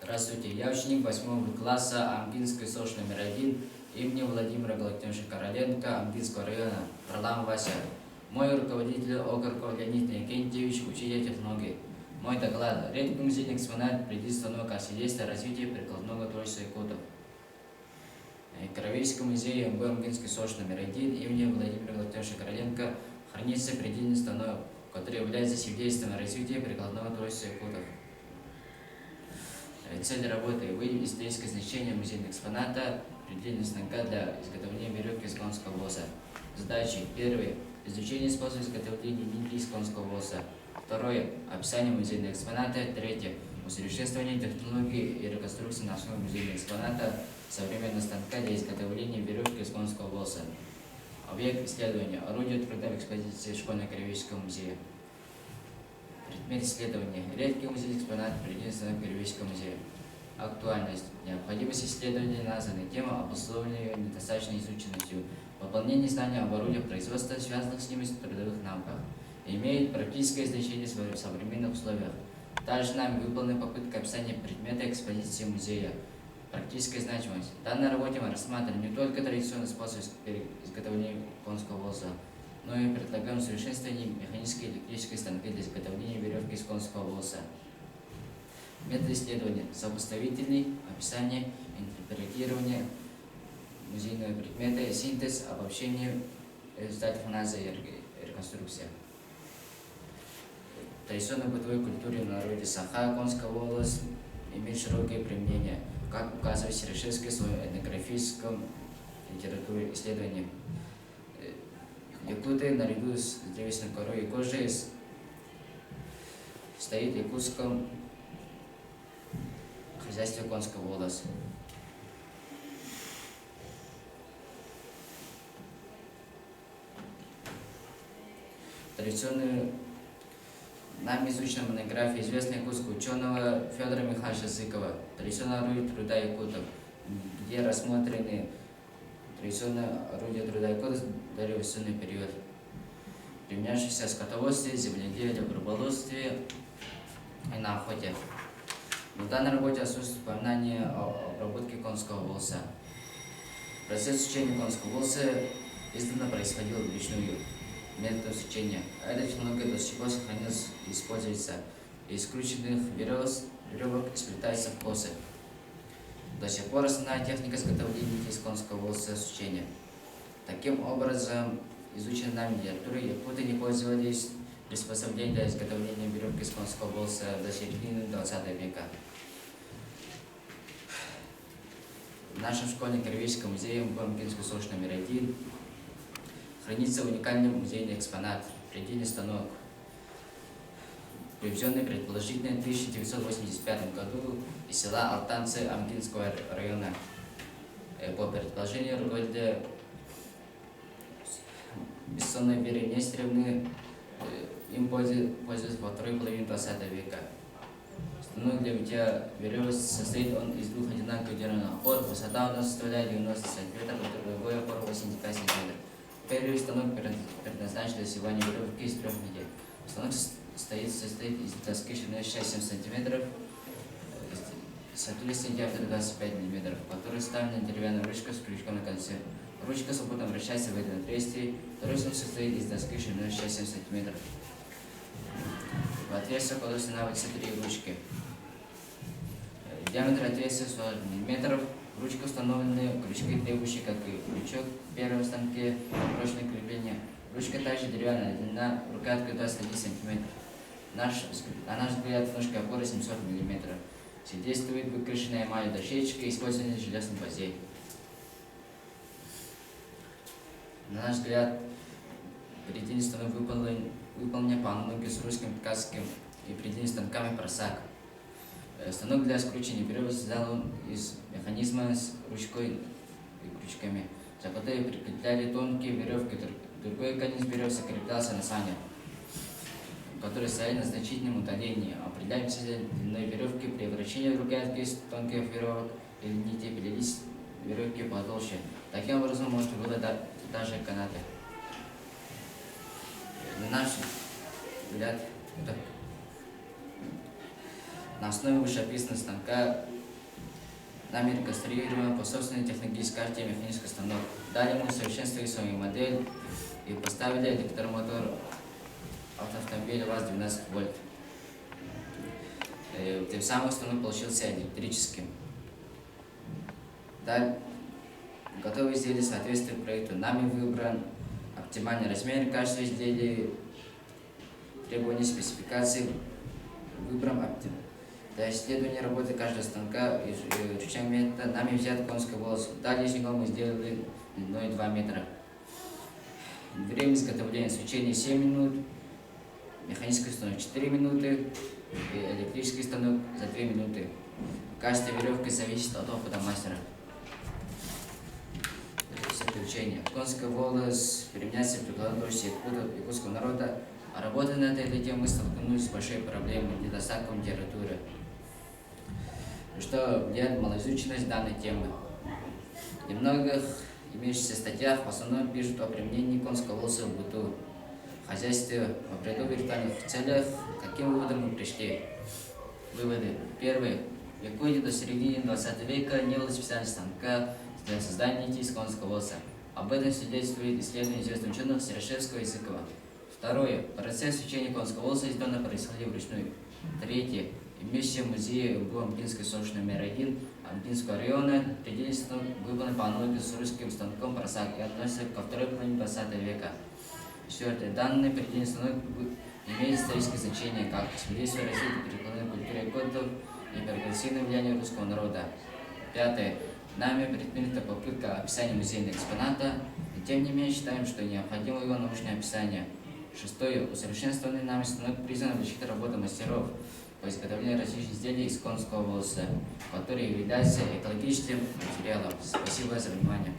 Здравствуйте, я ученик 8 класса Амгинской СОШ номер 1 имени Владимира Галактионовича Короленко Амгинского района Варлам Вася. Мой руководитель Окорков Леонид Никентьевич, учитель технологии. Мой доклад. Редкий музейный экспонат предизвестного как свидетельство развития прикладного творчества якутов. Кровейский музей МБ Амгинской СОШ номер 1 имени Владимира Галактионовича Короленко хранится предельный станок, который является свидетельством развития прикладного творчества якутов. Цель работы – выявить историческое значение музейного экспоната, предельность станка для изготовления веревки из конского волоса. Задачи. Первое. Изучение способа изготовления нити из конского волоса. Второе. Описание музейного экспоната. Третье. Усовершенствование технологии и реконструкции на основе музейного экспоната современного станка для изготовления веревки из конского волоса. Объект исследования. Орудие труда в экспозиции Школьно-краеведческого музея. Предмет исследования. Редкий музейный экспонат предельный станок Краеведческого музея. Актуальность. Необходимость исследования названной темы обусловлена ее недостаточной изученностью. Выполнение знаний об орудиях производства, связанных с ними в трудовых науках, имеет практическое значение в современных условиях. Также нами выполнена попытка описания предмета экспозиции музея. Практическая значимость. В данной работе мы рассматриваем не только традиционный способ изготовления конского волоса, но и предлагаем совершенствование механической и электрической станки для изготовления веревки из конского волоса. Метод исследования. Сопоставительный, описание, интерпретирование музейного предмета, синтез, обобщение результатов анализа и реконструкция. В традиционной бытовой культуре в народе Саха конского волоса имеет широкое применение, как указывает Серешевский в своем этнографическом литературе исследовании. Якуты наряду с древесной корой и кожей стоит в якутском хозяйстве конского волоса. Традиционную нами изучена монография известного якутского ученого Федора Михайловича Зыкова «Традиционное орудие труда якутов», где рассмотрены традиционное орудие труда якутов в дореволюционный период, применявшееся в скотоводстве, земледелии, в рыболовстве и на охоте. В данной работе отсутствует упоминание о обработке конского волоса. Процесс учения конского волоса издавна происходил вручную методом сечения, а эта технология до сих пор сохранилась и используется. Из скрученных веревок сплетаются косы. До сих пор основная техника изготовления нити из конского волоса сечения. Таким образом, изученной нами литературы якуты не пользовались приспособлением для изготовления веревки из конского волоса до середины 20 века. В нашем школьно-краеведческом музее в Амгинской СОШ номер 1 хранится уникальный музейный экспонат – предельный станок, привезенный предположительно в 1985 году из села Алтанцы Амгинского района. По предположению руководителя Бессонной Веры Нестеровны, им пользуются во второй половине 20 века. Станок для битья веревок состоит он из двух одинаковых деревянных опор. Высота у нас составляет 90 см, другой опор 85 см. Первый станок предназначен для севания веревки из 3 недель. Станок состоит из доски шириной 6-7 см, с отверстием диаметра 25 мм, в которой вставлена деревянная ручка с крючком на конце. Ручка свободно вращается в этом отверстии. Второй станок состоит из доски шириной 6-7 см. В отверстие устанавливаются 3 ручки. Диаметр отверстия 40 мм. В ручку установлены крючки, требующие, как и крючок в первом станке, прочное крепление. Ручка также деревянная, длина рукоятки 21 см. На наш взгляд, ножка опоры 700 мм. Свидетельствует выкрашенная эмалью дощечка и использование железных гвоздей. На наш взгляд, предельный станок выполнен по аналогии с русским, ткацким и предельными станками просак. Станок для скручивания веревок сделан из механизма с ручкой и крючками, за которые прикрепляли тонкие веревки. Другой конец веревок закреплялся на санях, которые стояли на значительном удалении. Определяемся длиной веревки при вращении рукоятки из тонких веревок или нити плелись веревки потолще. Таким образом можно было даже канаты. На наш взгляд, На основе вышеописанного станка нами реконструируем по собственной технологической карте механический станок. Далее мы усовершенствовали свою модель и поставили электромотор автомобиля ВАЗ-12 вольт. Тем самым станок получился электрическим. Далее готовые изделия соответствуют проекту. Нами выбран оптимальный размер каждого изделия, требования спецификации, выбран для исследования работы каждого станка и изучения метода нами взят конский волос. Далее из него мы сделали длиной 2 метра. Время изготовления свечения 7 минут, механический станок 4 минуты и электрический станок за 2 минуты. Качество веревки зависит от опыта мастера. Заключение. Конский волос применяется при голодовщине якутского народа. А работая над этой темой, мы столкнулись с большой проблемой недостатком литературы, что влияет на малоизученность данной темы. В немногих имеющихся статьях в основном пишут о применении конского волоса в быту, в хозяйстве, в бреду виртуальных целях. Каким выводом мы пришли? Выводы. Первый. В Якутии до середины 20 века не было специального станка для создания нитей из конского волоса. Об этом свидетельствует исследование известных ученых Серашевского и Языкова. Второе. Процесс свечения конского волоса издавна происходил вручную. Третье. Имеющийся в музее МГУ Ампинской СОЖ номер 1 Ампинского района предельный станок выполнен по аналогии с русским станком просак и относится ко второй половине 20 века. Четвертое. Данный предельный станок имеет историческое значение как свидетельство развития перекладной культуры якутов и прогрессивное влияние русского народа. Пятое. Нами предпринята попытка описания музейного экспоната, но тем не менее считаем, что необходимо его научное описание. Шестое. Усовершенствованный нами станок призван облегчить работу мастеров по изготовлению различных изделий из конского волоса, которые являются экологическим материалом. Спасибо за внимание.